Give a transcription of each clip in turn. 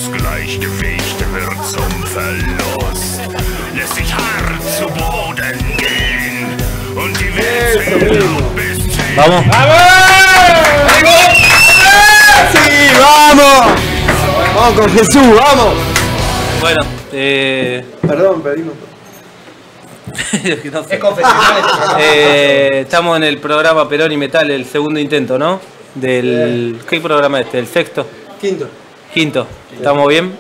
Das Gleichgewicht wird zum Verlust, lässt sich hart zu Boden gehen und die Welt blau bis tief. Vamos. ¡Vamos! ¡Sí, vamos! ¡Vamos con Jesús, vamos! Bueno, Perdón, pedimos. no sé. Es confesional. Estamos en el programa Perón y Metal, el segundo intento, ¿no? ¿Qué programa es este? ¿El sexto? Quinto. ¿Estamos bien?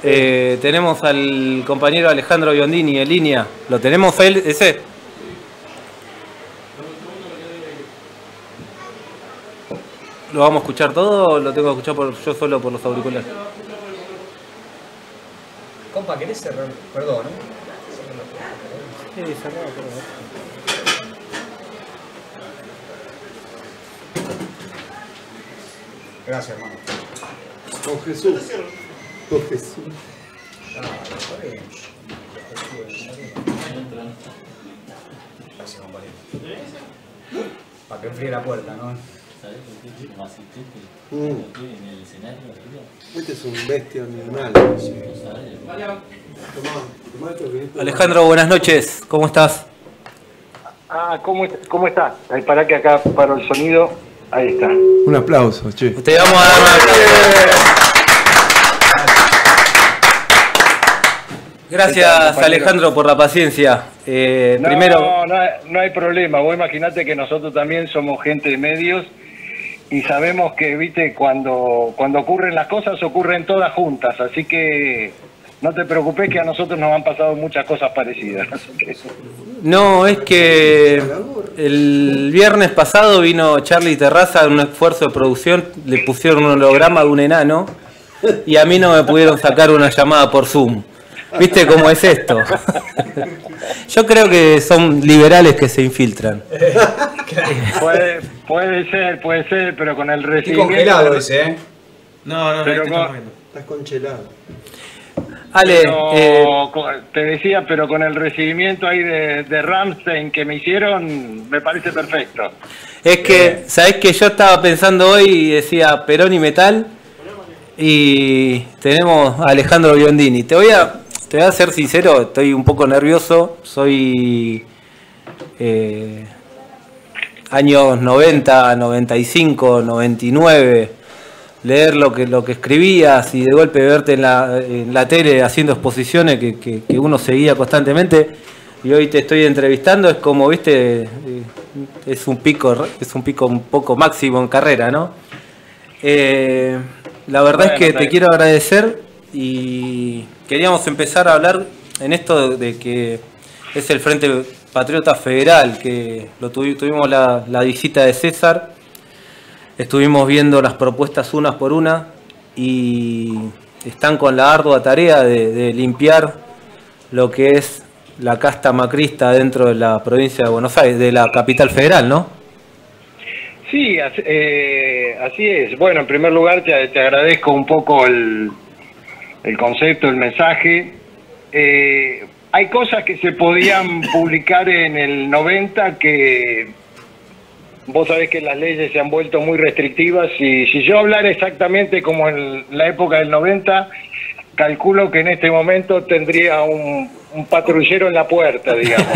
Tenemos al compañero Alejandro Biondini en línea. ¿Lo tenemos él, ese? ¿Lo vamos a escuchar todo o lo tengo que escuchar yo solo por los auriculares? Compa, ¿querés cerrar? Perdón, ¿no? Sí, cerrado, perdón. Gracias, hermano. Con Jesús. Con Jesús. Gracias, compañero. Para que enfríe la puerta, ¿no? ¿Sabés por qué como asistente en el escenario arriba? Este es un bestia animal. Alejandro, buenas noches. ¿Cómo estás? ¿Cómo está? Ay, para que acá paro el sonido. Ahí está. Un aplauso, che. Te vamos a dar una... Gracias, Alejandro, por la paciencia. Primero... No hay problema. Vos imaginate que nosotros también somos gente de medios y sabemos que, viste, cuando ocurren las cosas, ocurren todas juntas. Así que no te preocupes, que a nosotros nos han pasado muchas cosas parecidas. No, es que el viernes pasado vino Charlie Terraza en un esfuerzo de producción, le pusieron un holograma de un enano y a mí no me pudieron sacar una llamada por Zoom. ¿Viste cómo es esto? Yo creo que son liberales que se infiltran. Puede ser, pero con el Estoy recibimiento... congelado ese, ¿eh? No, Pero Estás congelado. Ale, te decía, pero con el recibimiento ahí de Rammstein que me hicieron, me parece perfecto. es que, ¿sabés que yo estaba pensando hoy y decía Perón y Metal? Y tenemos a Alejandro Biondini. Te voy a ser sincero, estoy un poco nervioso. Soy años 90, 95, 99. Leer lo que escribías y de golpe verte en la tele haciendo exposiciones que uno seguía constantemente, y hoy te estoy entrevistando, es como, viste, es un pico un poco máximo en carrera, ¿no? La verdad es que te quiero agradecer y queríamos empezar a hablar en esto de que es el Frente Patriota Federal, que tuvimos la visita de César. Estuvimos viendo las propuestas una por una y están con la ardua tarea de limpiar lo que es la casta macrista dentro de la provincia de Buenos Aires, de la capital federal, ¿no? Sí, así es. Bueno, en primer lugar te agradezco un poco el concepto, el mensaje. Hay cosas que se podían publicar en el 90 que... Vos sabés que las leyes se han vuelto muy restrictivas y si yo hablara exactamente como en la época del 90, calculo que en este momento tendría un patrullero en la puerta, digamos.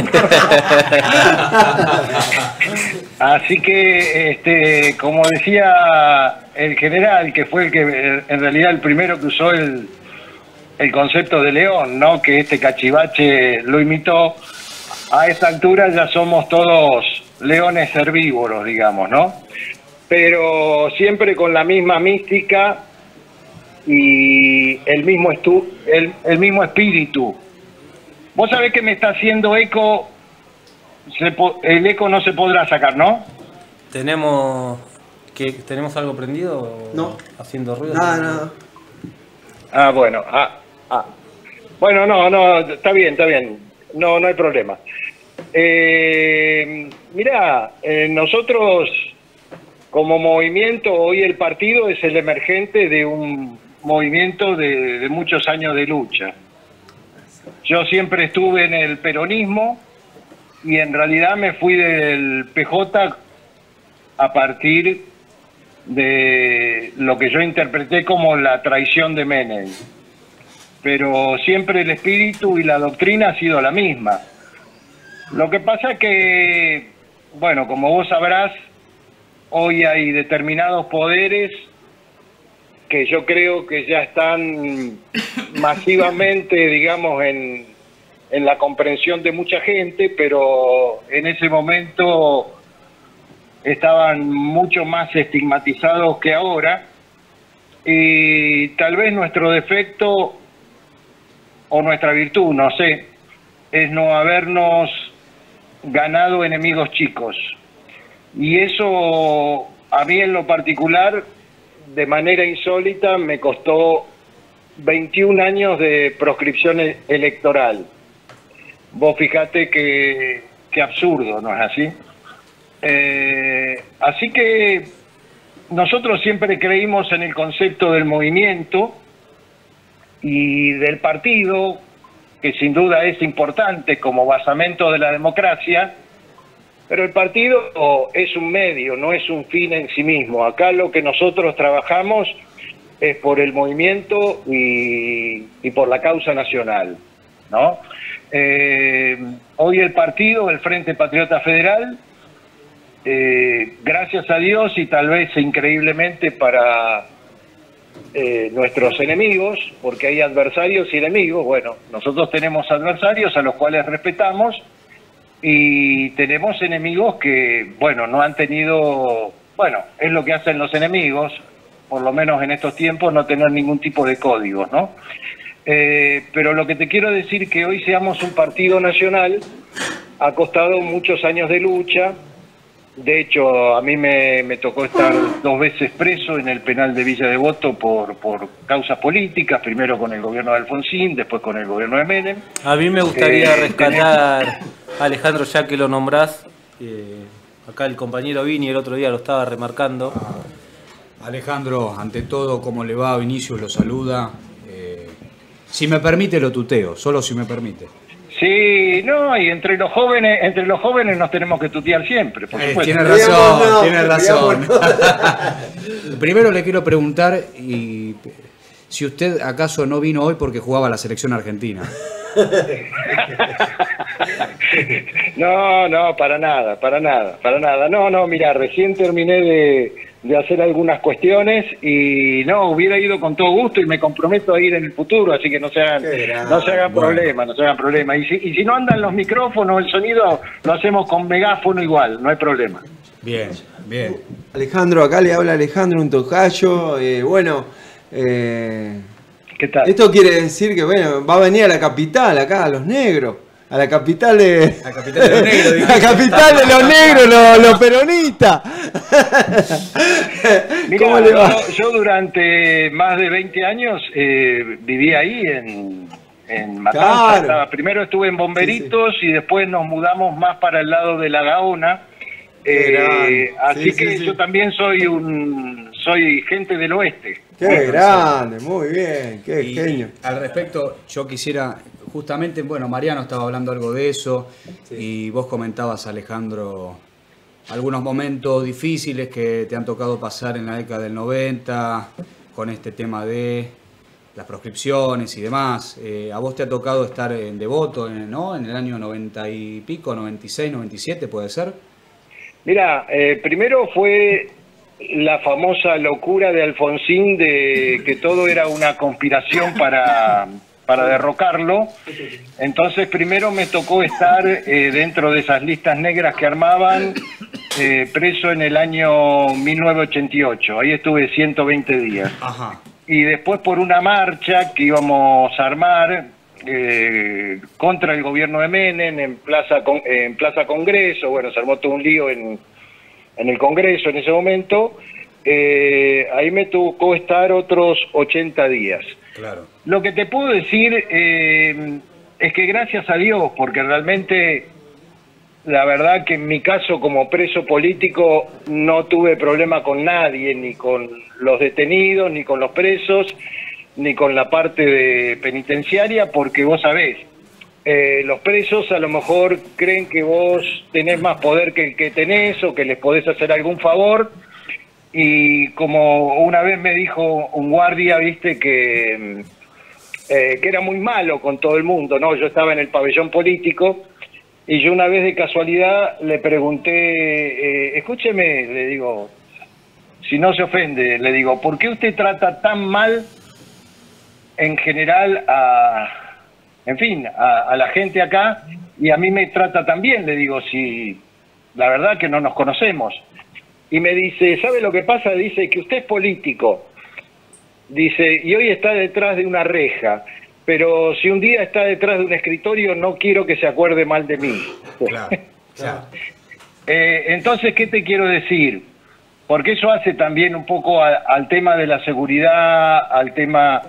Así que, como decía el general, que fue el que en realidad el primero que usó el concepto de león, ¿no? Que este cachivache lo imitó, a esta altura ya somos todos leones herbívoros, digamos, ¿no? Pero siempre con la misma mística y el mismo espíritu. Vos sabés que me está haciendo eco, el eco no se podrá sacar, ¿no? ¿Tenemos algo prendido? ¿O No. ¿Haciendo ruido? Nada. Ah, bueno. Bueno, no, está bien. No hay problema. Mirá, nosotros como movimiento, hoy el partido es el emergente de un movimiento de muchos años de lucha. Yo siempre estuve en el peronismo y en realidad me fui del PJ a partir de lo que yo interpreté como la traición de Menem. Pero siempre el espíritu y la doctrina ha sido la misma. Lo que pasa es que, bueno, como vos sabrás, hoy hay determinados poderes que yo creo que ya están masivamente, digamos, en la comprensión de mucha gente, pero en ese momento estaban mucho más estigmatizados que ahora, y tal vez nuestro defecto o nuestra virtud, no sé, es no habernos ganado enemigos chicos. Y eso a mí en lo particular, de manera insólita, me costó 21 años de proscripción electoral. Vos fijate que absurdo, ¿no es así? Así que nosotros siempre creímos en el concepto del movimiento y del partido, que sin duda es importante como basamento de la democracia, pero el partido es un medio, no es un fin en sí mismo. Acá lo que nosotros trabajamos es por el movimiento y por la causa nacional, ¿no? Hoy el partido, el Frente Patriota Federal, gracias a Dios y tal vez increíblemente para nuestros enemigos, porque hay adversarios y enemigos. Bueno, nosotros tenemos adversarios a los cuales respetamos y tenemos enemigos que, bueno, no han tenido, bueno, es lo que hacen los enemigos, por lo menos en estos tiempos, no tener ningún tipo de códigos, ¿no? Pero lo que te quiero decir que hoy seamos un partido nacional ha costado muchos años de lucha. De hecho, a mí me tocó estar 2 veces preso en el penal de Villa Devoto por causas políticas, primero con el gobierno de Alfonsín, después con el gobierno de Menem. A mí me gustaría rescatar, Alejandro, ya que lo nombrás, acá el compañero Vini el otro día lo estaba remarcando. Alejandro, ante todo, ¿cómo le va? Vinicius lo saluda. Si me permite lo tuteo, solo si me permite. Sí, no, y entre los jóvenes nos tenemos que tutear siempre, por supuesto. Tiene razón, tiene razón. Primero le quiero preguntar si usted acaso no vino hoy porque jugaba la selección argentina. No, para nada. No, mira, recién terminé de hacer algunas cuestiones y no, hubiera ido con todo gusto y me comprometo a ir en el futuro, así que no se hagan problema. Y si no andan los micrófonos, el sonido lo hacemos con megáfono igual, no hay problema. Bien. Alejandro, acá le habla Alejandro, un tocayo. ¿Qué tal? Esto quiere decir que bueno, va a venir a la capital, acá, a Los Negros. A la capital de... La capital de los negros. La capital de los negros, los peronistas. Mirá, ¿Cómo le va? Yo durante más de 20 años viví ahí en Matanzas. Claro. Primero estuve en Bomberitos y después nos mudamos más para el lado de La Gaona. Así que yo también soy gente del oeste. Qué grande, muy bien, qué genio. Al respecto, yo quisiera, justamente, bueno, Mariano estaba hablando algo de eso, y vos comentabas, Alejandro, algunos momentos difíciles que te han tocado pasar en la década del 90, con este tema de las proscripciones y demás. A vos te ha tocado estar en Devoto, ¿no? En el año 90 y pico, 96, 97, ¿puede ser? Mira, primero fue la famosa locura de Alfonsín de que todo era una conspiración para derrocarlo. Entonces primero me tocó estar dentro de esas listas negras que armaban, preso en el año 1988. Ahí estuve 120 días. Ajá. Y después por una marcha que íbamos a armar contra el gobierno de Menem en Plaza Congreso. Bueno, se armó todo un lío en el Congreso en ese momento. Ahí me tocó estar otros 80 días. Claro. Lo que te puedo decir es que gracias a Dios, porque realmente la verdad que en mi caso como preso político no tuve problema con nadie, ni con los detenidos, ni con los presos, ni con la parte de penitenciaria, porque vos sabés, los presos a lo mejor creen que vos tenés más poder que el que tenés o que les podés hacer algún favor, y como una vez me dijo un guardia, viste, que era muy malo con todo el mundo, ¿no? Yo estaba en el pabellón político y yo una vez de casualidad le pregunté, escúcheme, le digo, si no se ofende, le digo, ¿por qué usted trata tan mal en general a la gente acá y a mí me trata tan bien? Le digo, si la verdad que no nos conocemos. Y me dice, ¿sabe lo que pasa? Dice que usted es político. Dice, y hoy está detrás de una reja, pero si un día está detrás de un escritorio, no quiero que se acuerde mal de mí. Claro, claro. Entonces, ¿qué te quiero decir? Porque eso hace también un poco al tema de la seguridad, al tema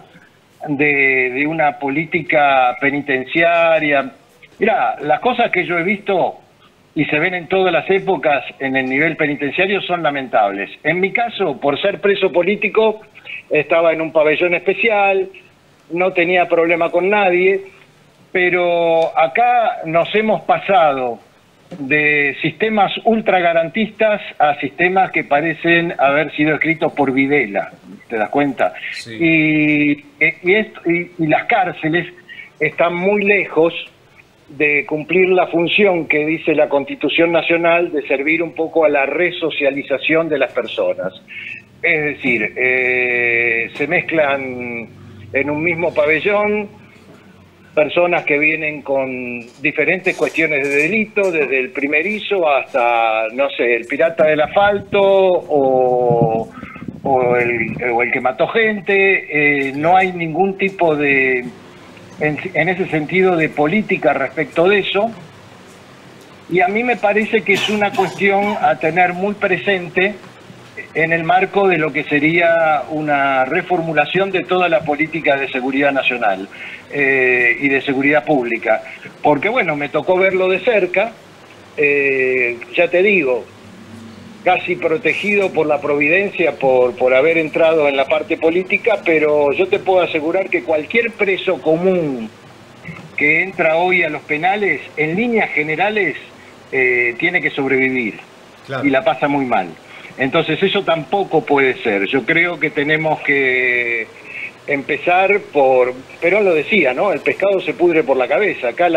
de una política penitenciaria. Mirá, las cosas que yo he visto y se ven en todas las épocas en el nivel penitenciario son lamentables. En mi caso, por ser preso político, estaba en un pabellón especial, no tenía problema con nadie, pero acá nos hemos pasado de sistemas ultra garantistas a sistemas que parecen haber sido escritos por Videla, ¿te das cuenta? Sí. Y las cárceles están muy lejos de cumplir la función que dice la Constitución Nacional de servir un poco a la resocialización de las personas. Es decir, se mezclan en un mismo pabellón personas que vienen con diferentes cuestiones de delito, desde el primerizo hasta, no sé, el pirata del asfalto o el que mató gente. No hay ningún tipo de, en ese sentido, de política respecto de eso. Y a mí me parece que es una cuestión a tener muy presente en el marco de lo que sería una reformulación de toda la política de seguridad nacional y de seguridad pública. Porque bueno, me tocó verlo de cerca, ya te digo, casi protegido por la providencia por haber entrado en la parte política, pero yo te puedo asegurar que cualquier preso común que entra hoy a los penales, en líneas generales, tiene que sobrevivir. Claro. Y la pasa muy mal. Entonces eso tampoco puede ser. Yo creo que tenemos que empezar por... Perón lo decía, ¿no? El pescado se pudre por la cabeza. Acá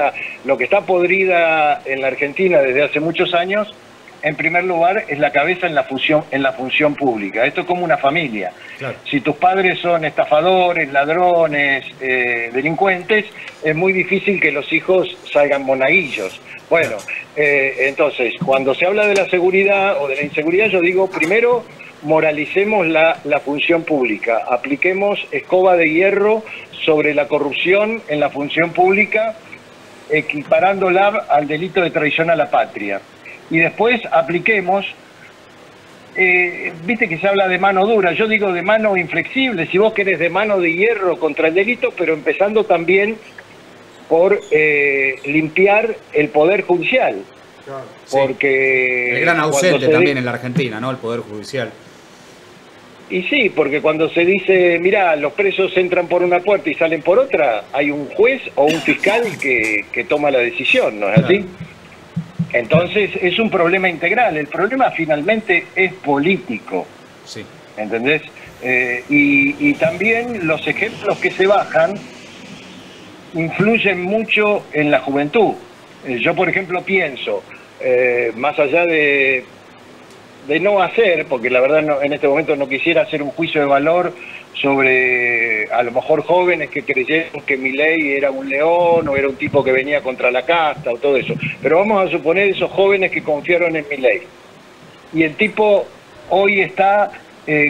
lo que está podrida en la Argentina desde hace muchos años, en primer lugar, es la cabeza en la función pública. Esto es como una familia. Claro. Si tus padres son estafadores, ladrones, delincuentes, es muy difícil que los hijos salgan monaguillos. Bueno, entonces, cuando se habla de la seguridad o de la inseguridad, yo digo, primero, moralicemos la función pública, apliquemos escoba de hierro sobre la corrupción en la función pública, equiparándola al delito de traición a la patria. Y después apliquemos, viste que se habla de mano dura, yo digo de mano inflexible, si vos querés de mano de hierro contra el delito, pero empezando también por limpiar el Poder Judicial. Claro. Porque el gran ausente también en la Argentina, ¿no? El Poder Judicial. Y sí, porque cuando se dice, mirá, los presos entran por una puerta y salen por otra, hay un juez o un fiscal que toma la decisión, ¿no es así? Entonces es un problema integral. El problema finalmente es político. Sí. ¿Entendés? Y también los ejemplos que se bajan influyen mucho en la juventud. Yo, por ejemplo, pienso, más allá de no hacer, porque la verdad no, en este momento no quisiera hacer un juicio de valor sobre a lo mejor jóvenes que creyeron que Milei era un león o era un tipo que venía contra la casta o todo eso, pero vamos a suponer esos jóvenes que confiaron en Milei y el tipo hoy está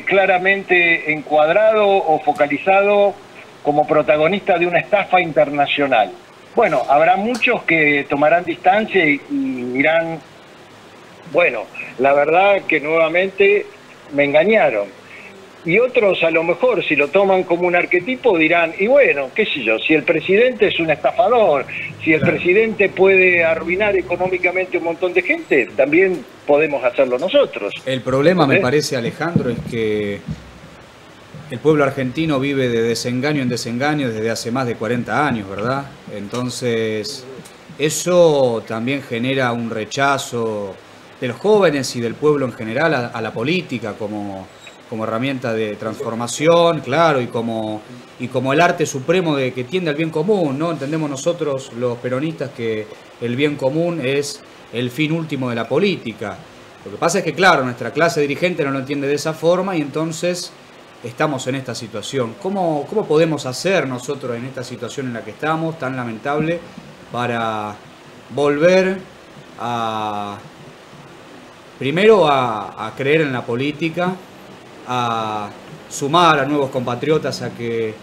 claramente encuadrado o focalizado como protagonista de una estafa internacional. Bueno, habrá muchos que tomarán distancia y dirán, bueno, la verdad que nuevamente me engañaron. Y otros a lo mejor, si lo toman como un arquetipo, dirán, y bueno, qué sé yo, si el presidente es un estafador, si el presidente puede arruinar económicamente un montón de gente, también podemos hacerlo nosotros. El problema, me parece, Alejandro, es que el pueblo argentino vive de desengaño en desengaño desde hace más de 40 años, ¿verdad? Entonces, eso también genera un rechazo los jóvenes y del pueblo en general a la política como herramienta de transformación, claro, y como el arte supremo de que tiende al bien común, ¿no? Entendemos nosotros los peronistas que el bien común es el fin último de la política. Lo que pasa es que, claro, nuestra clase dirigente no lo entiende de esa forma y entonces estamos en esta situación. ¿Cómo podemos hacer nosotros en esta situación en la que estamos, tan lamentable, para volver primero a creer en la política, a sumar a nuevos compatriotas a que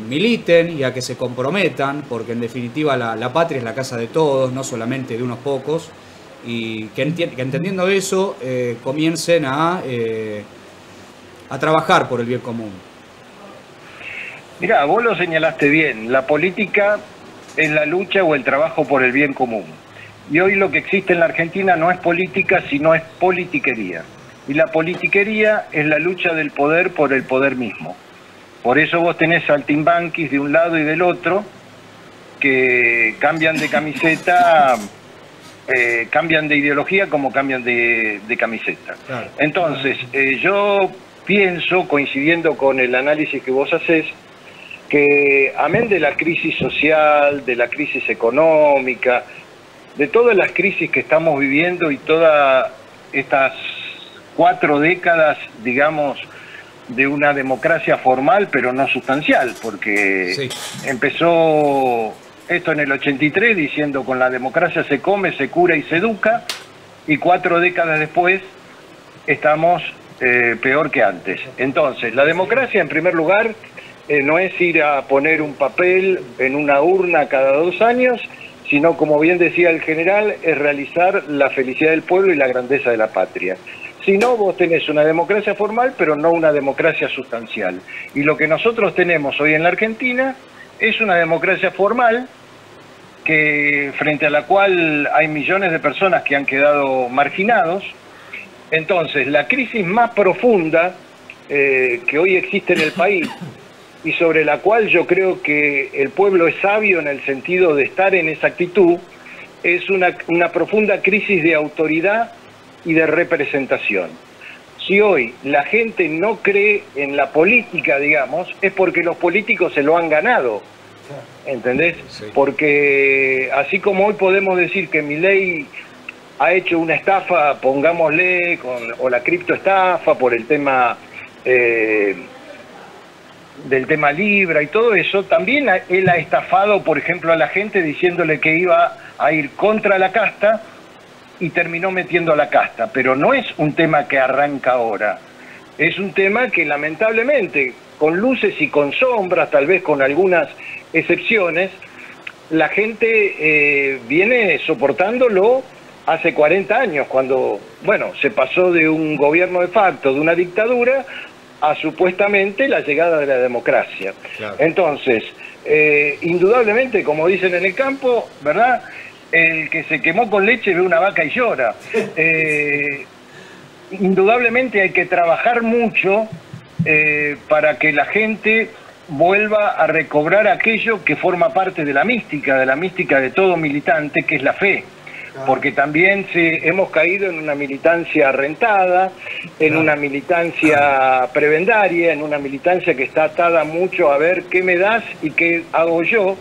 militen y a que se comprometan, porque en definitiva la patria es la casa de todos, no solamente de unos pocos, y que entendiendo eso comiencen a trabajar por el bien común? Mirá, vos lo señalaste bien, la política es la lucha o el trabajo por el bien común. Y hoy lo que existe en la Argentina no es política, sino es politiquería. Y la politiquería es la lucha del poder por el poder mismo. Por eso vos tenés saltimbanquis de un lado y del otro que cambian de camiseta, cambian de ideología como cambian de camiseta. Claro. Entonces, yo pienso, coincidiendo con el análisis que vos hacés, que amén de la crisis social, de la crisis económica, de todas las crisis que estamos viviendo y todas estas 4 décadas, digamos, de una democracia formal pero no sustancial, porque sí, empezó esto en el 83 diciendo con la democracia se come, se cura y se educa, y 4 décadas después estamos peor que antes. Entonces, la democracia en primer lugar no es ir a poner un papel en una urna cada 2 años, sino, como bien decía el general, es realizar la felicidad del pueblo y la grandeza de la patria. Si no, vos tenés una democracia formal, pero no una democracia sustancial. Y lo que nosotros tenemos hoy en la Argentina es una democracia formal, que frente a la cual hay millones de personas que han quedado marginados. Entonces, la crisis más profunda que hoy existe en el país, y sobre la cual yo creo que el pueblo es sabio en el sentido de estar en esa actitud, es una profunda crisis de autoridad y de representación. Si hoy la gente no cree en la política, digamos, es porque los políticos se lo han ganado, ¿entendés? Sí. Porque así como hoy podemos decir que Milei ha hecho una estafa, pongámosle, o la criptoestafa por el tema del tema Libra y todo eso, también él ha estafado, por ejemplo, a la gente diciéndole que iba a ir contra la casta y terminó metiendo a la casta. Pero no es un tema que arranca ahora, es un tema que lamentablemente, con luces y con sombras, tal vez con algunas excepciones, la gente viene soportándolo hace 40 años, cuando, bueno, se pasó de un gobierno de facto, de una dictadura, a supuestamente la llegada de la democracia. Claro. Entonces, indudablemente, como dicen en el campo, ¿verdad?, el que se quemó con leche ve una vaca y llora. Indudablemente hay que trabajar mucho para que la gente vuelva a recobrar aquello que forma parte de la mística de todo militante, que es la fe. Porque también hemos caído en una militancia rentada, en una militancia prebendaria, en una militancia que está atada mucho a ver qué me das y qué hago yo.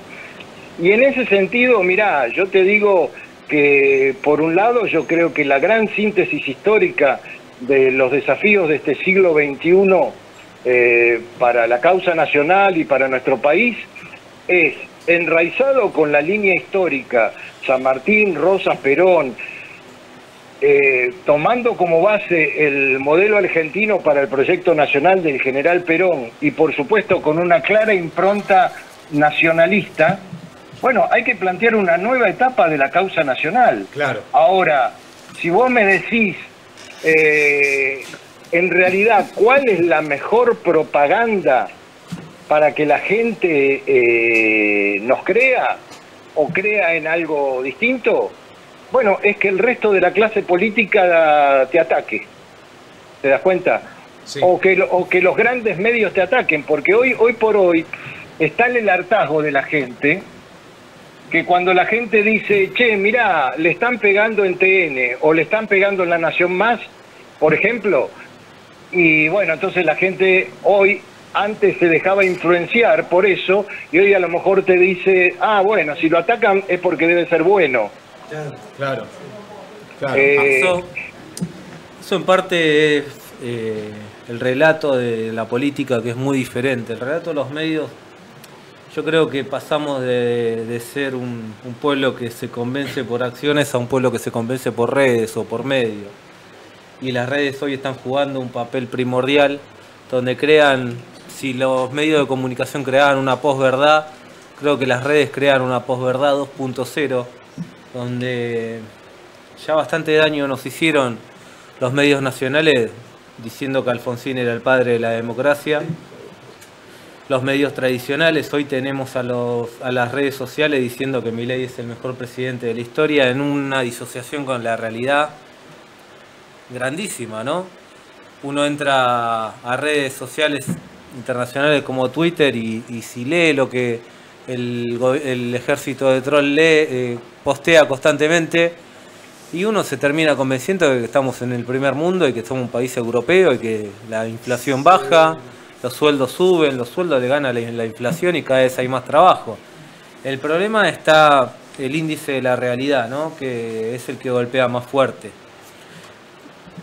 Y en ese sentido, mirá, yo te digo que por un lado yo creo que la gran síntesis histórica de los desafíos de este siglo XXI para la causa nacional y para nuestro país es enraizado con la línea histórica San Martín, Rosas, Perón, tomando como base el modelo argentino para el proyecto nacional del general Perón y por supuesto con una clara impronta nacionalista. Bueno, hay que plantear una nueva etapa de la causa nacional. Claro. Ahora, si vos me decís, en realidad, ¿cuál es la mejor propaganda para que la gente nos crea o crea en algo distinto? Bueno, es que el resto de la clase política te ataque. ¿Te das cuenta? Sí. O que los grandes medios te ataquen, porque hoy por hoy está en el hartazgo de la gente que cuando la gente dice, che, mirá, le están pegando en TN o le están pegando en La Nación Más, por ejemplo, y bueno, entonces la gente hoy, antes se dejaba influenciar por eso, y hoy a lo mejor te dice, ah, bueno, si lo atacan es porque debe ser bueno. Claro. Eso en parte es el relato de la política, que es muy diferente. El relato de los medios, yo creo que pasamos de ser un pueblo que se convence por acciones a un pueblo que se convence por redes o por medios. Y las redes hoy están jugando un papel primordial, donde si los medios de comunicación creaban una posverdad, creo que las redes crean una posverdad 2.0, donde ya bastante daño nos hicieron los medios nacionales diciendo que Alfonsín era el padre de la democracia. Los medios tradicionales, hoy tenemos a las redes sociales diciendo que Milei es el mejor presidente de la historia, en una disociación con la realidad grandísima, ¿no? Uno entra a redes sociales internacionales como Twitter y si lee lo que el ejército de troll postea constantemente, y uno se termina convenciendo de que estamos en el primer mundo y que somos un país europeo y que la inflación baja, los sueldos suben, los sueldos le ganan la inflación y cada vez hay más trabajo. El problema está el índice de la realidad, ¿no? Que es el que golpea más fuerte.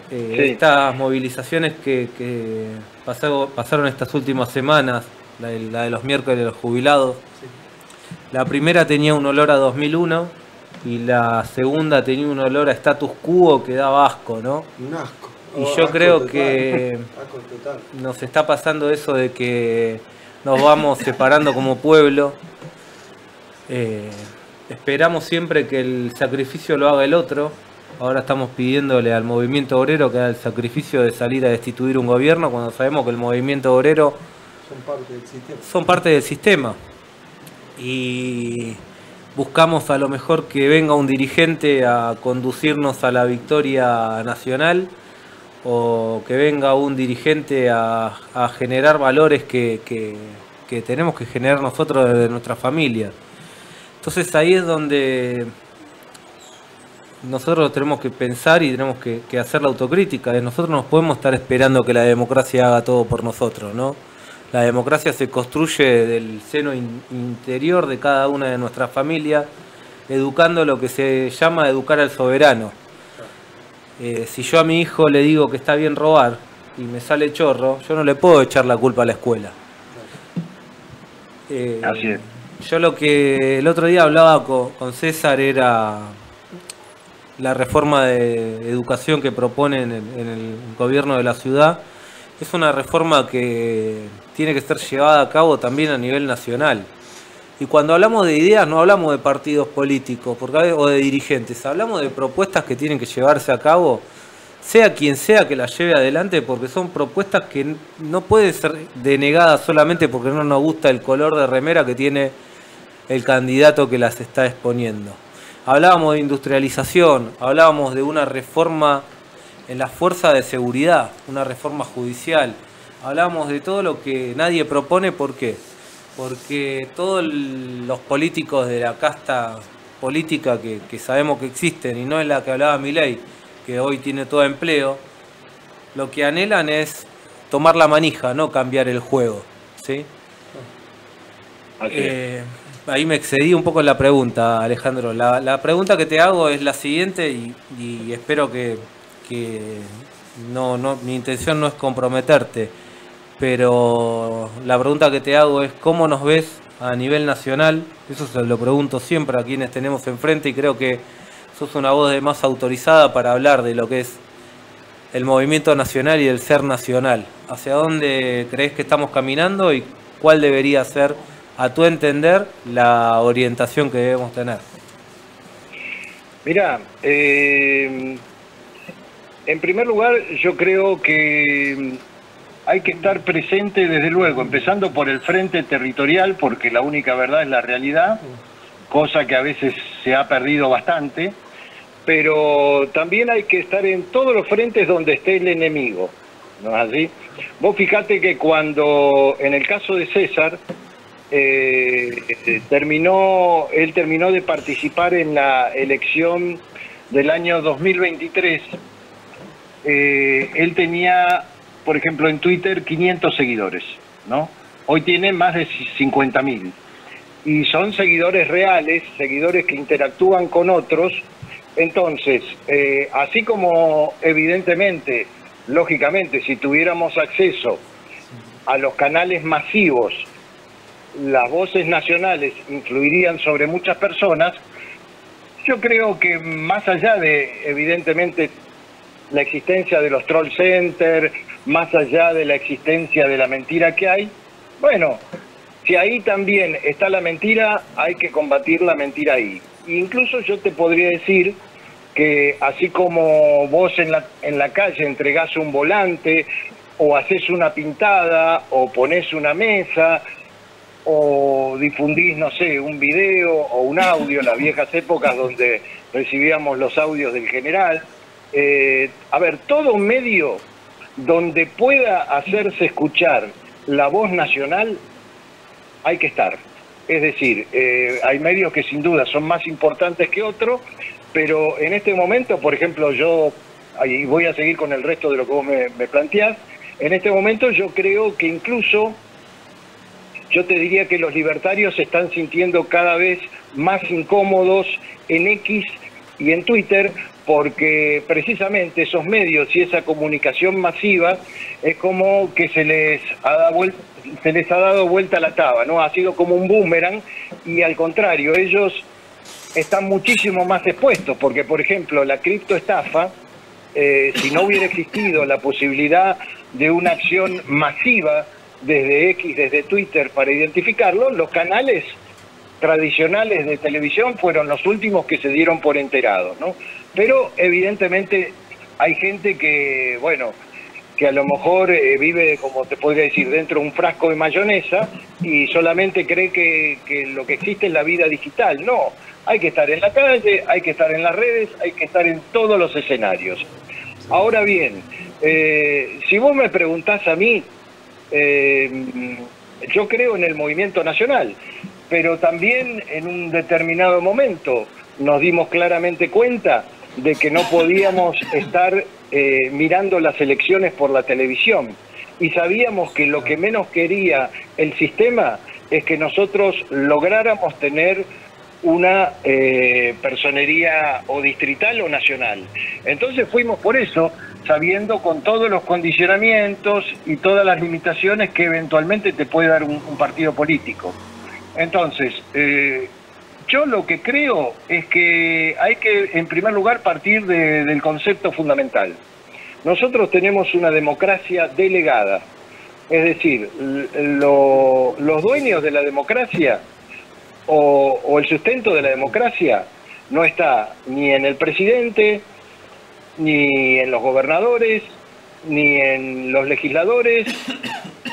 Sí. Estas movilizaciones que pasaron estas últimas semanas, la de los miércoles de los jubilados, la primera tenía un olor a 2001 y la segunda tenía un olor a status quo que daba asco, ¿no? Un asco. Y yo creo total. que Asco total. nos está pasando eso de que nos vamos separando como pueblo. Esperamos siempre que el sacrificio lo haga el otro. Ahora estamos pidiéndole al movimiento obrero que haga el sacrificio de salir a destituir un gobierno, cuando sabemos que el movimiento obrero son parte del sistema. Y buscamos a lo mejor que venga un dirigente a conducirnos a la victoria nacional, o que venga un dirigente a generar valores que tenemos que generar nosotros desde nuestra familia. Entonces ahí es donde nosotros tenemos que pensar y tenemos que hacer la autocrítica. Nosotros no podemos estar esperando que la democracia haga todo por nosotros, ¿no? La democracia se construye del seno interior de cada una de nuestras familias, educando lo que se llama educar al soberano. Si yo a mi hijo le digo que está bien robar y me sale chorro, yo no le puedo echar la culpa a la escuela. Así es. Yo lo que el otro día hablaba con César era la reforma de educación que proponen en el gobierno de la ciudad. Es una reforma que tiene que ser llevada a cabo también a nivel nacional. Y cuando hablamos de ideas no hablamos de partidos políticos o de dirigentes, hablamos de propuestas que tienen que llevarse a cabo, sea quien sea que las lleve adelante, porque son propuestas que no pueden ser denegadas solamente porque no nos gusta el color de remera que tiene el candidato que las está exponiendo. Hablábamos de industrialización, hablábamos de una reforma en la fuerza de seguridad, una reforma judicial. Hablamos de todo lo que nadie propone. ¿Por qué? Porque todos los políticos de la casta política que sabemos que existen, y no es la que hablaba Milei, que hoy tiene todo empleo, lo que anhelan es tomar la manija, no cambiar el juego, ¿sí? Ahí me excedí un poco en la pregunta, Alejandro. La pregunta que te hago es la siguiente y espero que no, mi intención no es comprometerte, pero la pregunta que te hago es ¿cómo nos ves a nivel nacional? Eso se lo pregunto siempre a quienes tenemos enfrente, y creo que sos una voz de más autorizada para hablar de lo que es el movimiento nacional y el ser nacional. ¿Hacia dónde crees que estamos caminando y cuál debería ser, a tu entender, la orientación que debemos tener? Mirá, en primer lugar, yo creo que hay que estar presente desde luego, empezando por el frente territorial, porque la única verdad es la realidad, cosa que a veces se ha perdido bastante, pero también hay que estar en todos los frentes donde esté el enemigo, ¿no es así? Vos fijate que cuando, en el caso de César, él terminó de participar en la elección del año 2023. Él tenía, por ejemplo, en Twitter 500 seguidores, ¿no? Hoy tiene más de 50.000. Y son seguidores reales, seguidores que interactúan con otros. Entonces, así como evidentemente, lógicamente, si tuviéramos acceso a los canales masivos, las voces nacionales influirían sobre muchas personas, yo creo que más allá de, evidentemente, la existencia de los troll centers, más allá de la existencia de la mentira que hay, bueno, si ahí también está la mentira, hay que combatir la mentira ahí. Incluso yo te podría decir que así como vos en la calle entregás un volante, o haces una pintada, o ponés una mesa, o difundís, no sé, un video o un audio, en las viejas épocas donde recibíamos los audios del general. A ver, todo medio donde pueda hacerse escuchar la voz nacional, hay que estar. Es decir, hay medios que sin duda son más importantes que otros, pero en este momento, por ejemplo, yo, y voy a seguir con el resto de lo que vos me planteás, en este momento yo creo que incluso, yo te diría que los libertarios se están sintiendo cada vez más incómodos en X y en Twitter, porque precisamente esos medios y esa comunicación masiva es como que se les ha dado vuelta la taba, ¿no? Ha sido como un boomerang, y al contrario, ellos están muchísimo más expuestos, porque por ejemplo la criptoestafa, si no hubiera existido la posibilidad de una acción masiva desde X, desde Twitter, para identificarlo, los canales tradicionales de televisión fueron los últimos que se dieron por enterados, ¿no? Pero evidentemente hay gente que, bueno, que a lo mejor vive, como te podría decir, dentro de un frasco de mayonesa y solamente cree que lo que existe es la vida digital. No, hay que estar en la calle, hay que estar en las redes, hay que estar en todos los escenarios. Ahora bien, si vos me preguntás a mí, yo creo en el movimiento nacional, pero también en un determinado momento nos dimos claramente cuenta de que no podíamos estar mirando las elecciones por la televisión, y sabíamos que lo que menos quería el sistema es que nosotros lográramos tener una personería o distrital o nacional. Entonces fuimos por eso, sabiendo con todos los condicionamientos y todas las limitaciones que eventualmente te puede dar un partido político. Entonces, yo lo que creo es que hay que, en primer lugar, partir del concepto fundamental. Nosotros tenemos una democracia delegada, es decir, los dueños de la democracia o el sustento de la democracia no está ni en el presidente, ni en los gobernadores, ni en los legisladores,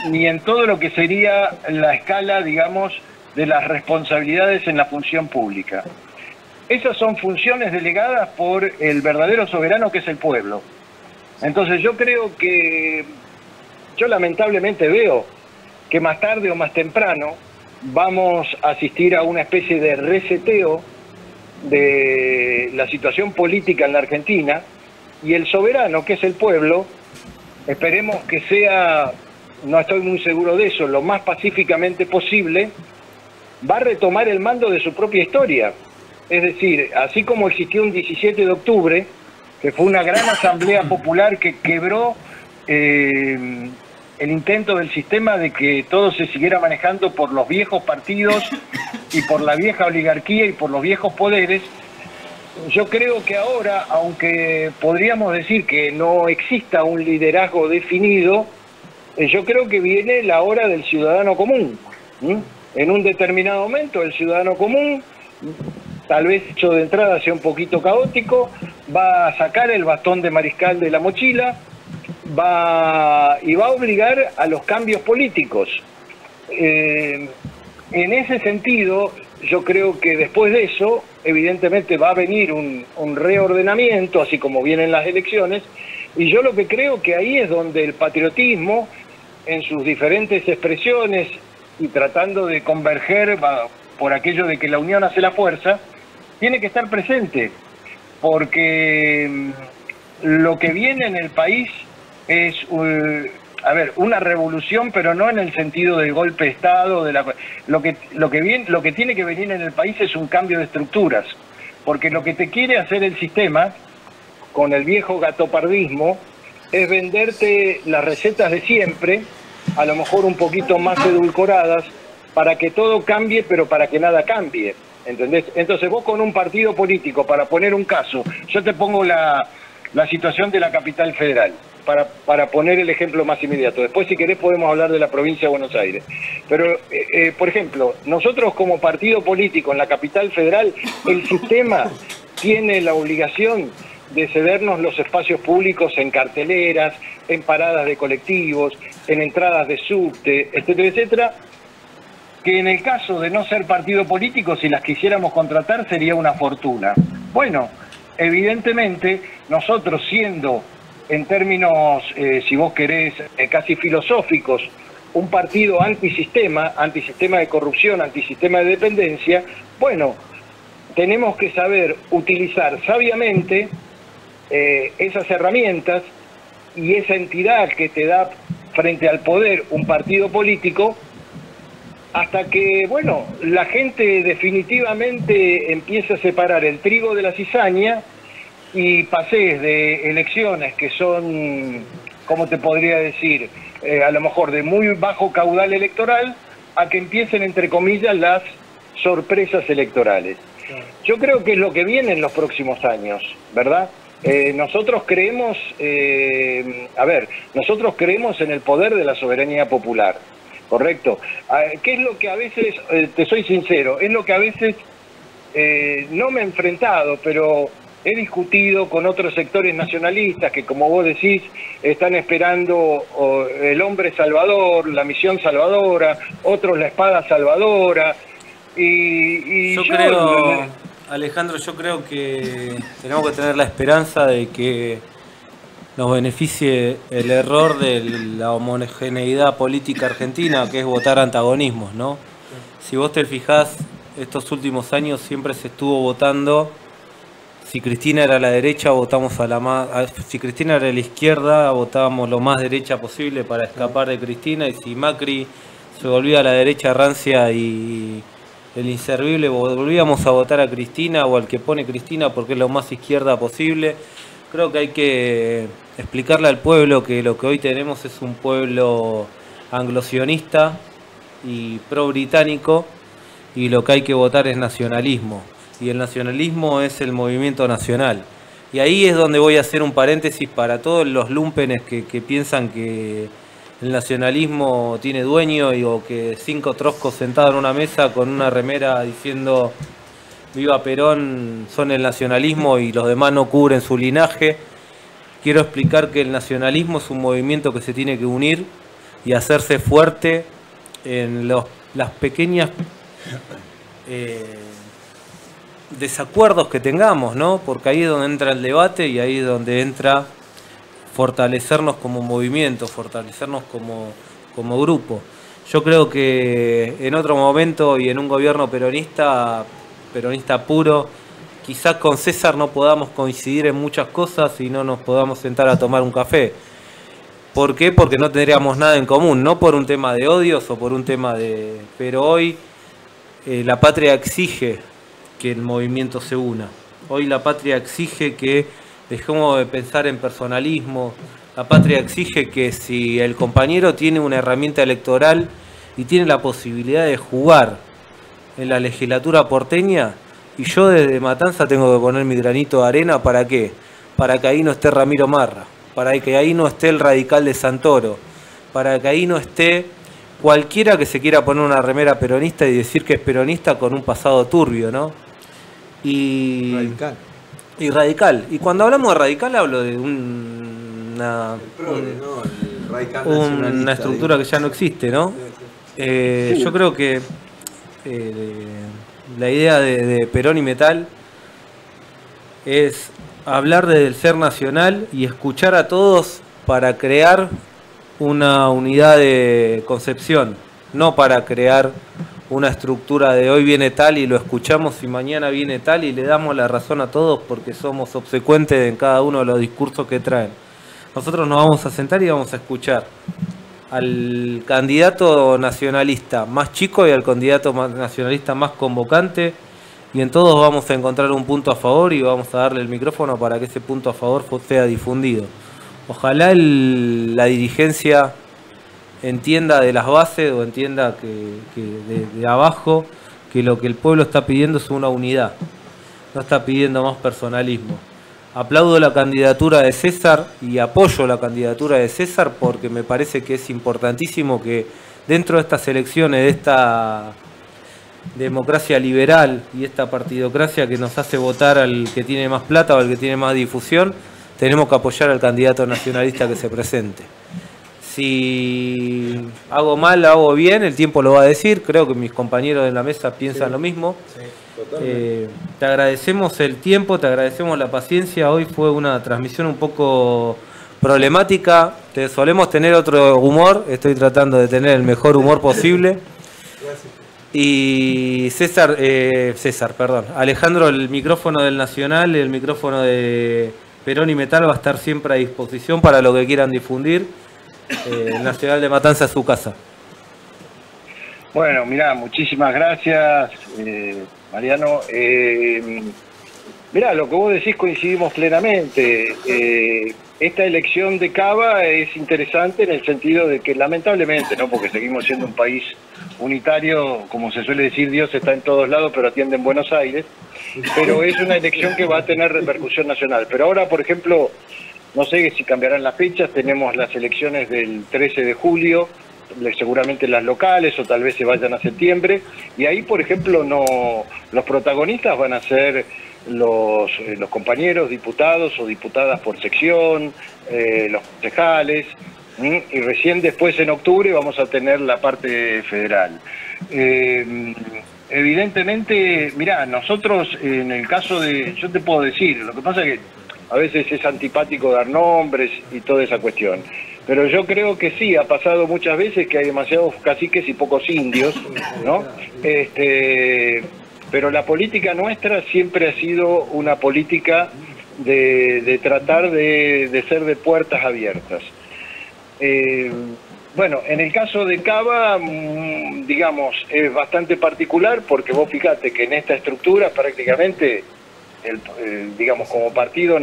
ni en todo lo que sería la escala, digamos, de las responsabilidades en la función pública. Esas son funciones delegadas por el verdadero soberano, que es el pueblo. Entonces yo creo que, yo lamentablemente veo que más tarde o más temprano vamos a asistir a una especie de reseteo de la situación política en la Argentina, y el soberano, que es el pueblo, esperemos que sea, no estoy muy seguro de eso, lo más pacíficamente posible, va a retomar el mando de su propia historia. Es decir, así como existió un 17 de octubre, que fue una gran asamblea popular que quebró el intento del sistema de que todo se siguiera manejando por los viejos partidos y por la vieja oligarquía y por los viejos poderes, yo creo que ahora, aunque podríamos decir que no exista un liderazgo definido, yo creo que viene la hora del ciudadano común. En un determinado momento el ciudadano común, tal vez hecho de entrada sea un poquito caótico, va a sacar el bastón de mariscal de la mochila y va a obligar a los cambios políticos. En ese sentido, yo creo que después de eso, evidentemente va a venir un reordenamiento, así como vienen las elecciones, y yo lo que creo que ahí es donde el patriotismo, en sus diferentes expresiones, y tratando de converger por aquello de que la unión hace la fuerza, tiene que estar presente, porque lo que viene en el país es una revolución, pero no en el sentido del golpe de Estado, lo que tiene que venir en el país es un cambio de estructuras, porque lo que te quiere hacer el sistema, con el viejo gatopardismo, es venderte las recetas de siempre, a lo mejor un poquito más edulcoradas, para que todo cambie, pero para que nada cambie, ¿entendés? Entonces vos con un partido político, para poner un caso, yo te pongo la situación de la capital federal, para poner el ejemplo más inmediato. Después, si querés, podemos hablar de la provincia de Buenos Aires. Pero, por ejemplo, nosotros como partido político en la capital federal, el sistema tiene la obligación de cedernos los espacios públicos en carteleras, en paradas de colectivos, en entradas de subte, etcétera, etcétera, que en el caso de no ser partido político, si las quisiéramos contratar, sería una fortuna. Bueno, evidentemente, nosotros siendo, en términos, si vos querés, casi filosóficos, un partido antisistema de corrupción, antisistema de dependencia, bueno, tenemos que saber utilizar sabiamente esas herramientas y esa entidad que te da frente al poder un partido político, hasta que, bueno, la gente definitivamente empiece a separar el trigo de la cizaña y pases de elecciones que son, ¿cómo te podría decir?, a lo mejor de muy bajo caudal electoral, a que empiecen, entre comillas, las sorpresas electorales. Yo creo que es lo que viene en los próximos años, ¿verdad? Nosotros creemos, nosotros creemos en el poder de la soberanía popular, ¿correcto? ¿Qué es lo que a veces, te soy sincero, es lo que a veces no me he enfrentado, pero he discutido con otros sectores nacionalistas que, como vos decís, están esperando el hombre salvador, la misión salvadora, otros la espada salvadora, y yo creo, Alejandro, yo creo que tenemos que tener la esperanza de que nos beneficie el error de la homogeneidad política argentina, que es votar antagonismos, ¿no? Si vos te fijás, estos últimos años siempre se estuvo votando. Si Cristina era la derecha, votamos si Cristina era la izquierda, votábamos lo más derecha posible para escapar de Cristina, y si Macri se volvía a la derecha rancia y el inservible, volvíamos a votar a Cristina o al que pone Cristina porque es lo más izquierda posible. Creo que hay que explicarle al pueblo que lo que hoy tenemos es un pueblo anglosionista y pro-británico, y lo que hay que votar es nacionalismo. Y el nacionalismo es el movimiento nacional. Y ahí es donde voy a hacer un paréntesis para todos los lumpenes que piensan que el nacionalismo tiene dueño, o que 5 troscos sentados en una mesa con una remera diciendo Viva Perón son el nacionalismo y los demás no cubren su linaje. Quiero explicar que el nacionalismo es un movimiento que se tiene que unir y hacerse fuerte en las pequeñas desacuerdos que tengamos, ¿no? Porque ahí es donde entra el debate y ahí es donde entra fortalecernos como movimiento, fortalecernos como grupo. Yo creo que en otro momento y en un gobierno peronista puro, quizás con César no podamos coincidir en muchas cosas y no nos podamos sentar a tomar un café. ¿Por qué? Porque no tendríamos nada en común, no por un tema de odios o por un tema de... Pero hoy la patria exige que el movimiento se una. Hoy la patria exige que dejemos de pensar en personalismo. La patria exige que si el compañero tiene una herramienta electoral y tiene la posibilidad de jugar en la legislatura porteña, y yo desde Matanza tengo que poner mi granito de arena, ¿para qué? Para que ahí no esté Ramiro Marra, para que ahí no esté el radical de Santoro, para que ahí no esté cualquiera que se quiera poner una remera peronista y decir que es peronista con un pasado turbio, ¿no? Radical. Y cuando hablamos de radical hablo de una estructura que ya no existe, ¿no? Yo creo que la idea de Perón y Metal es hablar del ser nacional y escuchar a todos para crear una unidad de concepción. no para crear una estructura de hoy viene tal y lo escuchamos y mañana viene tal y le damos la razón a todos porque somos obsecuentes en cada uno de los discursos que traen. Nosotros nos vamos a sentar y vamos a escuchar al candidato nacionalista más chico y al candidato nacionalista más convocante, y en todos vamos a encontrar un punto a favor y vamos a darle el micrófono para que ese punto a favor sea difundido. Ojalá la dirigencia entienda de las bases o entienda que de abajo que lo que el pueblo está pidiendo es una unidad, no está pidiendo más personalismo. Aplaudo la candidatura de César y apoyo la candidatura de César porque me parece que es importantísimo que dentro de estas elecciones, de esta democracia liberal y esta partidocracia que nos hace votar al que tiene más plata o al que tiene más difusión, tenemos que apoyar al candidato nacionalista que se presente. Si hago mal, hago bien, el tiempo lo va a decir. Creo que mis compañeros de la mesa piensan lo mismo. Te agradecemos el tiempo, te agradecemos la paciencia. Hoy fue una transmisión un poco problemática. Solemos tener otro humor, estoy tratando de tener el mejor humor posible. Y César, perdón. Alejandro, el micrófono del Nacional, el micrófono de Perón y Metal va a estar siempre a disposición para lo que quieran difundir. El Nacional de Matanza es su casa. Bueno, mirá, muchísimas gracias, Mariano. Mirá, lo que vos decís coincidimos plenamente. Esta elección de Cava es interesante en el sentido de que lamentablemente, ¿no? Porque seguimos siendo un país unitario, como se suele decir, Dios está en todos lados, pero atiende en Buenos Aires. Pero es una elección que va a tener repercusión nacional. Pero ahora, por ejemplo, no sé si cambiarán las fechas, tenemos las elecciones del 13 de julio, seguramente las locales o tal vez se vayan a septiembre, y ahí, por ejemplo, los protagonistas van a ser los compañeros diputados o diputadas por sección, los concejales, y recién después en octubre vamos a tener la parte federal. Evidentemente, mirá, nosotros en el caso de, yo te puedo decir, lo que pasa es que a veces es antipático dar nombres y toda esa cuestión. Pero yo creo que sí, ha pasado muchas veces que hay demasiados caciques y pocos indios, ¿no? Pero la política nuestra siempre ha sido una política de tratar de ser de puertas abiertas. Bueno, en el caso de Cava, digamos, es bastante particular porque vos fijate que en esta estructura prácticamente, digamos, como partido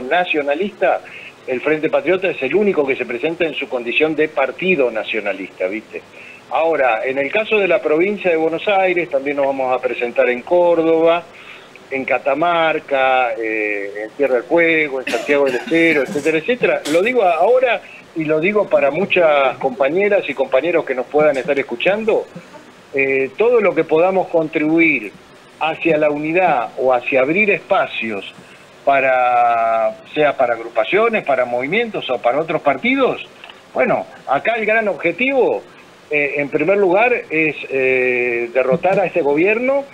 nacionalista, el Frente Patriota es el único que se presenta en su condición de partido nacionalista, ¿viste? Ahora, en el caso de la provincia de Buenos Aires, también nos vamos a presentar en Córdoba, en Catamarca, en Tierra del Fuego, en Santiago del Estero, etcétera, etcétera. Lo digo ahora y lo digo para muchas compañeras y compañeros que nos puedan estar escuchando. Todo lo que podamos contribuir hacia la unidad o hacia abrir espacios sea para agrupaciones, para movimientos o para otros partidos, bueno, acá el gran objetivo, en primer lugar, es derrotar a este gobierno,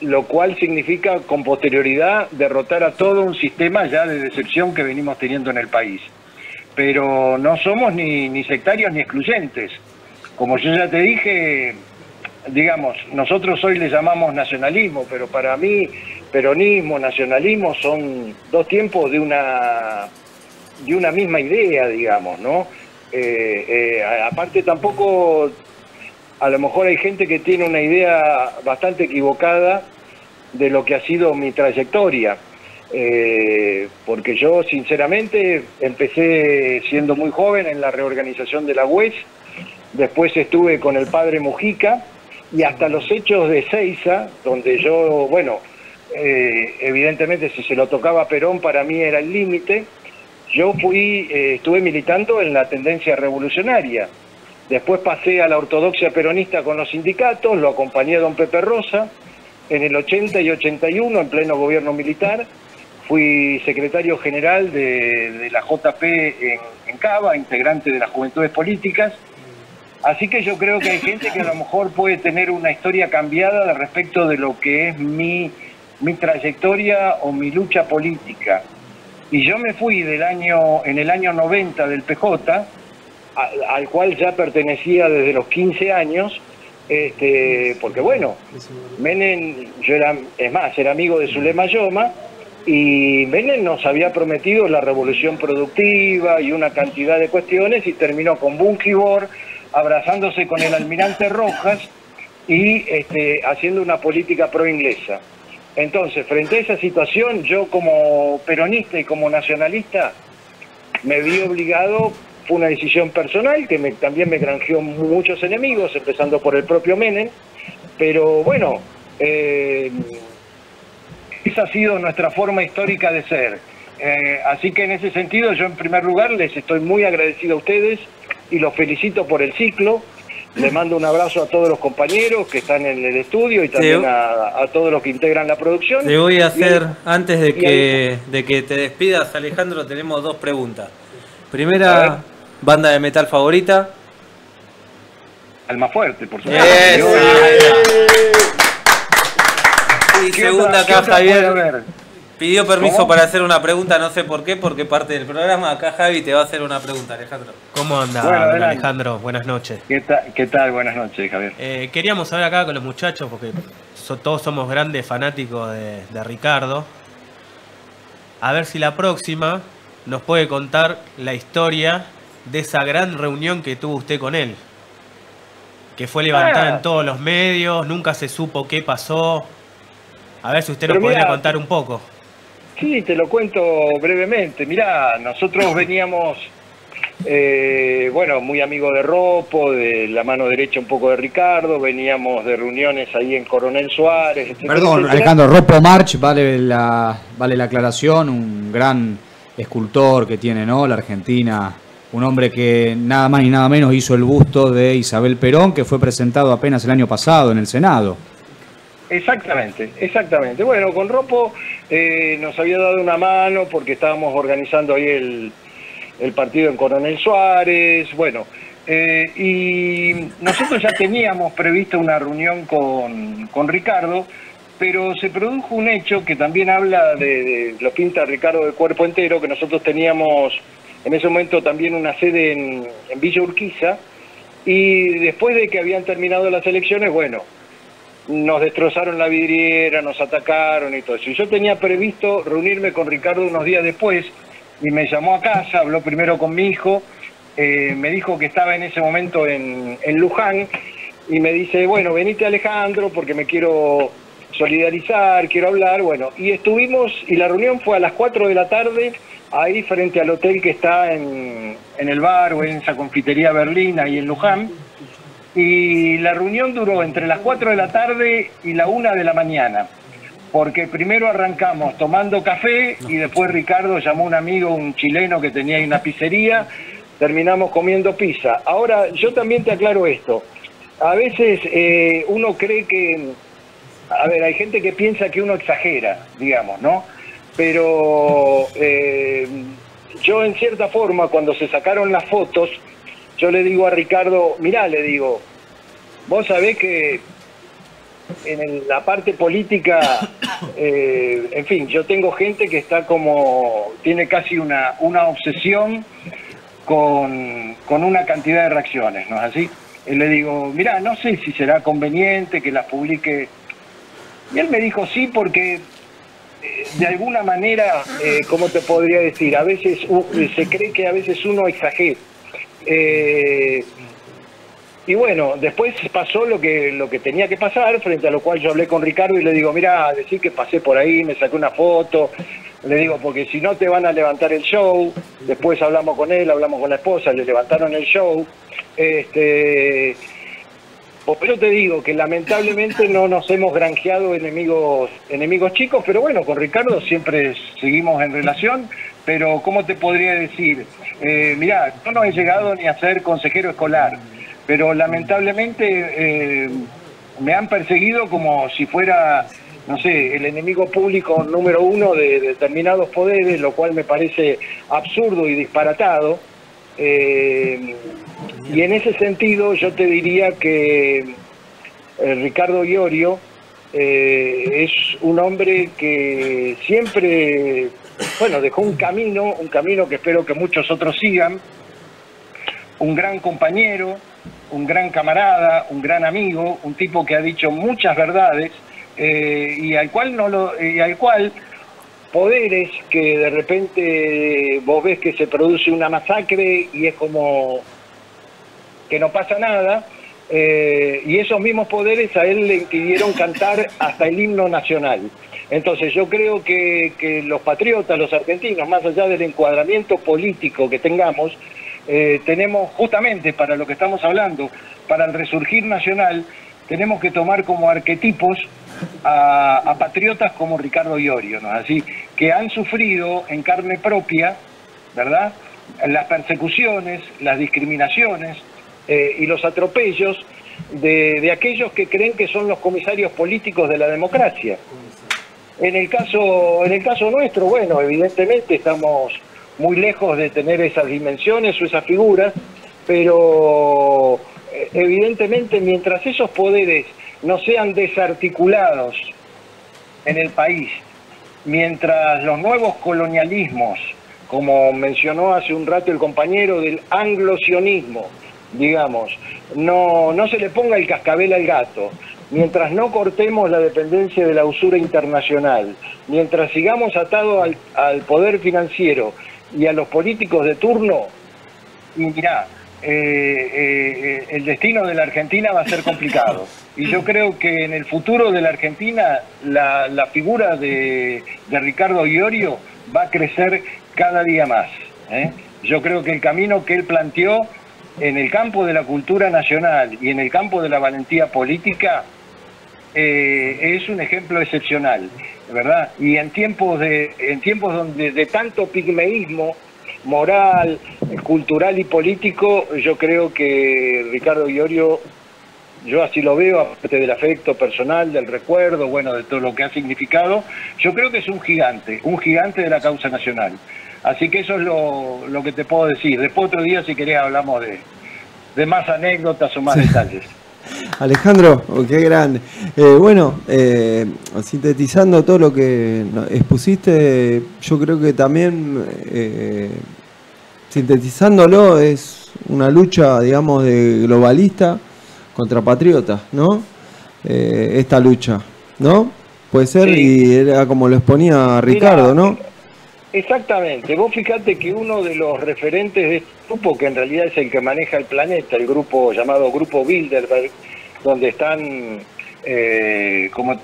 lo cual significa con posterioridad derrotar a todo un sistema ya de decepción que venimos teniendo en el país. Pero no somos ni sectarios ni excluyentes. Como yo ya te dije, digamos, nosotros hoy le llamamos nacionalismo, pero para mí peronismo, nacionalismo son dos tiempos de una misma idea, digamos, ¿no? Aparte tampoco, a lo mejor hay gente que tiene una idea bastante equivocada de lo que ha sido mi trayectoria, porque yo sinceramente empecé siendo muy joven en la reorganización de la UES, después estuve con el padre Mujica y hasta los hechos de Seiza, donde yo, bueno, evidentemente si se lo tocaba a Perón para mí era el límite. Yo estuve militando en la tendencia revolucionaria, después pasé a la ortodoxia peronista con los sindicatos, lo acompañé a don Pepe Rosa, en el 80 y 81 en pleno gobierno militar, fui secretario general de la JP en Cava, integrante de las Juventudes Políticas, así que yo creo que hay gente que a lo mejor puede tener una historia cambiada respecto de lo que es mi trayectoria o mi lucha política. Y yo me fui en el año 90 del PJ, al cual ya pertenecía desde los 15 años, porque bueno, Menem, era amigo de Zulema Yoma, y Menem nos había prometido la revolución productiva y una cantidad de cuestiones, y terminó con Bungebor abrazándose con el almirante Rojas y haciendo una política pro-inglesa. Entonces, frente a esa situación, yo como peronista y como nacionalista me vi obligado. Fue una decisión personal que también me granjeó muchos enemigos, empezando por el propio Menem, pero bueno, esa ha sido nuestra forma histórica de ser. Así que en ese sentido yo en primer lugar les estoy muy agradecido a ustedes y los felicito por el ciclo. Les mando un abrazo a todos los compañeros que están en el estudio y también a todos los que integran la producción. Te voy a hacer, antes de que te despidas, Alejandro, tenemos 2 preguntas. Primera, banda de metal favorita. Almafuerte, por supuesto. Y segunda, acá Javier pidió permiso para hacer una pregunta, no sé por qué, porque parte del programa. Acá Javi te va a hacer una pregunta, Alejandro. ¿Cómo anda, bueno, Alejandro? Buenas noches. ¿Qué tal? Buenas noches, Javier. Queríamos saber acá con los muchachos, porque todos somos grandes fanáticos de Ricardo, a ver si la próxima nos puede contar la historia de esa gran reunión que tuvo usted con él, que fue levantada en todos los medios, nunca se supo qué pasó. A ver si usted nos podría contar un poco. Sí, te lo cuento brevemente. Mirá, nosotros veníamos, muy amigos de Ropo, de la mano derecha un poco de Ricardo, veníamos de reuniones ahí en Coronel Suárez. Etcétera, Perdón, Alejandro, Ropo March, vale la aclaración, un gran escultor que tiene, ¿no?, la Argentina, un hombre que nada más ni nada menos hizo el busto de Isabel Perón, que fue presentado apenas el año pasado en el Senado. Exactamente. Bueno, con Ropo nos había dado una mano porque estábamos organizando ahí el partido en Coronel Suárez, y nosotros ya teníamos previsto una reunión con Ricardo, pero se produjo un hecho que también habla lo pinta Ricardo de cuerpo entero, que nosotros teníamos en ese momento también una sede en Villa Urquiza, y después de que habían terminado las elecciones, nos destrozaron la vidriera, nos atacaron y todo eso. Y yo tenía previsto reunirme con Ricardo unos días después, y me llamó a casa, habló primero con mi hijo, me dijo que estaba en ese momento en Luján, y me dice, venite Alejandro, porque me quiero solidarizar, quiero hablar, y estuvimos, y la reunión fue a las 4 de la tarde, ahí frente al hotel que está en el bar, o en esa confitería Berlín, ahí en Luján. Y la reunión duró entre las 4 de la tarde y la 1 de la mañana, porque primero arrancamos tomando café y después Ricardo llamó a un amigo, un chileno que tenía ahí una pizzería, terminamos comiendo pizza. Ahora, yo también te aclaro esto, a veces uno cree que, hay gente que piensa que uno exagera, digamos, ¿no? Pero yo en cierta forma, cuando se sacaron las fotos, yo le digo a Ricardo, mirá, le digo, vos sabés que en la parte política, yo tengo gente que está tiene casi una obsesión con una cantidad de reacciones, ¿no es así? Y le digo, mirá, no sé si será conveniente que las publique. Y él me dijo sí, porque de alguna manera, ¿cómo te podría decir? A veces se cree que a veces uno exagera. Y después pasó lo que tenía que pasar, frente a lo cual yo hablé con Ricardo y le digo, mirá, decir que pasé por ahí, me saqué una foto, le digo, porque si no te van a levantar el show. Después hablamos con él, hablamos con la esposa, le levantaron el show. Pero te digo que lamentablemente no nos hemos granjeado enemigos chicos, pero con Ricardo siempre seguimos en relación. Pero ¿cómo te podría decir? Mirá, yo no he llegado ni a ser consejero escolar, pero lamentablemente me han perseguido como si fuera, no sé, el enemigo público número 1 de determinados poderes, lo cual me parece absurdo y disparatado. Y en ese sentido yo te diría que Ricardo Iorio es un hombre que siempre, dejó un camino que espero que muchos otros sigan, un gran compañero, un gran camarada, un gran amigo, un tipo que ha dicho muchas verdades y al cual poderes que de repente vos ves que se produce una masacre y es como que no pasa nada, y esos mismos poderes a él le impidieron cantar hasta el himno nacional. Entonces yo creo que los patriotas, los argentinos, más allá del encuadramiento político que tengamos, tenemos justamente para lo que estamos hablando, para el resurgir nacional, tenemos que tomar como arquetipos a patriotas como Ricardo Iorio, ¿no? Así que han sufrido en carne propia, ¿verdad?, las persecuciones, las discriminaciones y los atropellos de aquellos que creen que son los comisarios políticos de la democracia. En el caso nuestro, bueno, evidentemente estamos muy lejos de tener esas dimensiones o esas figuras, pero evidentemente mientras esos poderes no sean desarticulados en el país, mientras los nuevos colonialismos, como mencionó hace un rato el compañero, del anglosionismo, digamos, no se le ponga el cascabel al gato, mientras no cortemos la dependencia de la usura internacional, mientras sigamos atados al poder financiero y a los políticos de turno, y mirá, el destino de la Argentina va a ser complicado. Y yo creo que en el futuro de la Argentina la figura de Ricardo Iorio va a crecer cada día más, ¿eh? Yo creo que el camino que él planteó en el campo de la cultura nacional y en el campo de la valentía política es un ejemplo excepcional, ¿verdad? Y en tiempos donde de tanto pigmeísmo moral, cultural y político, yo creo que Ricardo Iorio, yo así lo veo, aparte del afecto personal, del recuerdo, bueno, de todo lo que ha significado, yo creo que es un gigante de la causa nacional. Así que eso es lo que te puedo decir. Después otro día, si querés, hablamos de más anécdotas o más detalles. Alejandro, qué grande. Sintetizando todo lo que expusiste, yo creo que también, sintetizándolo, es una lucha, digamos, de globalista contra patriotas, ¿no? Esta lucha, ¿no? Puede ser, sí. Y era como lo exponía Ricardo, ¿no? Exactamente. Vos fijate que uno de los referentes de este grupo, que en realidad es el que maneja el planeta, el grupo llamado Grupo Bilderberg, donde están como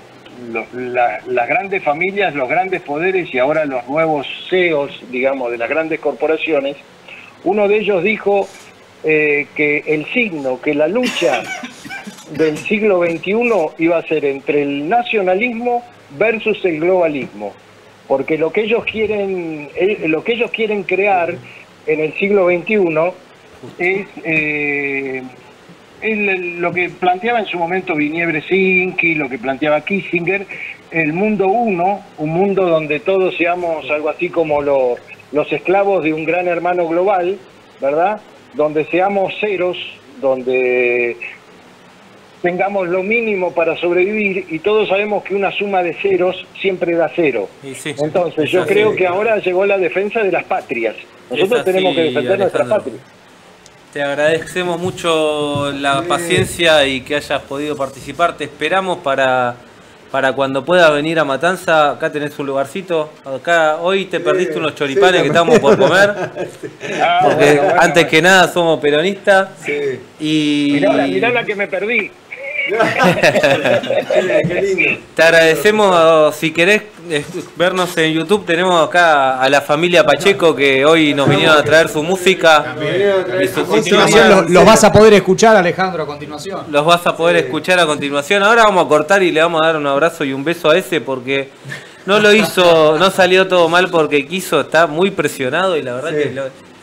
las grandes familias, los grandes poderes y ahora los nuevos CEOs, digamos, de las grandes corporaciones, uno de ellos dijo que el signo, que la lucha del siglo XXI iba a ser entre el nacionalismo versus el globalismo. Porque lo que ellos quieren crear en el siglo XXI es lo que planteaba en su momento Viniebre-Sinki, lo que planteaba Kissinger, el mundo uno, un mundo donde todos seamos algo así como los esclavos de un gran hermano global, ¿verdad? Donde seamos ceros, donde tengamos lo mínimo para sobrevivir, y todos sabemos que una suma de ceros siempre da cero. Sí, entonces yo creo que ahora llegó la defensa de las patrias. Nosotros tenemos que defender nuestra patria. Te agradecemos mucho la paciencia y que hayas podido participar. Te esperamos para cuando puedas venir a Matanza. Acá tenés un lugarcito. Acá hoy te perdiste unos choripanes que estamos por comer. Porque bueno. Antes que nada somos peronistas. Sí. Y mirá la que me perdí. Qué lindo. Te agradecemos. Si querés vernos en YouTube, tenemos acá a la familia Pacheco que hoy nos vinieron a traer su música. A continuación los vas a poder escuchar, Alejandro, a continuación. Los vas a poder escuchar a continuación. Ahora vamos a cortar y le vamos a dar un abrazo y un beso a ese porque no lo hizo, no salió todo mal porque quiso, está muy presionado y la verdad que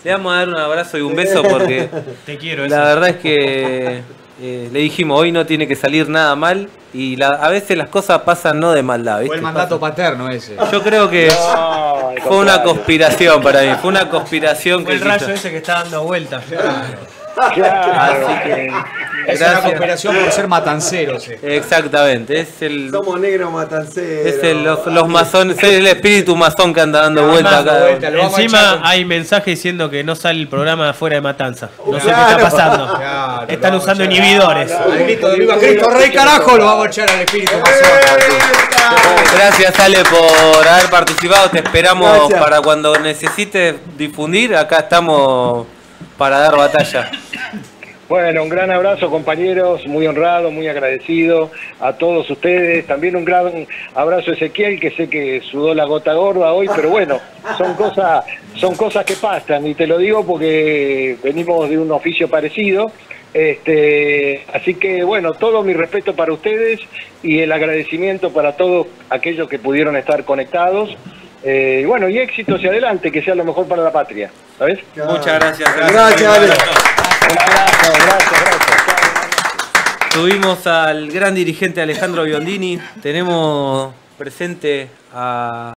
le vamos a dar un abrazo y un beso porque te quiero. La verdad es que le dijimos, hoy no tiene que salir nada mal y a veces las cosas pasan no de maldad, ¿viste? Fue el mandato paterno ese. Yo creo que fue una conspiración para mí, fue una conspiración. Fue el rayo ese que está dando vueltas. Claro. Así que Es una cooperación por ser matanceros. Exactamente, Somos negros matanceros. los masones, es el espíritu masón que anda dando vuelta acá. Encima hay mensajes diciendo que no sale el programa fuera de Matanza. No sé qué Claro. está pasando. Claro, Están usando inhibidores. Al grito de viva Cristo Rey, carajo, lo vamos a echar al espíritu masón. Gracias Ale por haber participado, te esperamos Gracias. para cuando necesites difundir, acá estamos para dar batalla. Bueno, un gran abrazo compañeros, muy honrado, muy agradecido a todos ustedes. También un gran abrazo a Ezequiel, que sé que sudó la gota gorda hoy, pero bueno, son cosas que pasan y te lo digo porque venimos de un oficio parecido. Así que bueno, todo mi respeto para ustedes y el agradecimiento para todos aquellos que pudieron estar conectados. Y bueno, y éxitos y adelante, que sea lo mejor para la patria, ¿sabes? Muchas gracias. Gracias, Ale. Un abrazo, gracias. Tuvimos al gran dirigente Alejandro Biondini, tenemos presente a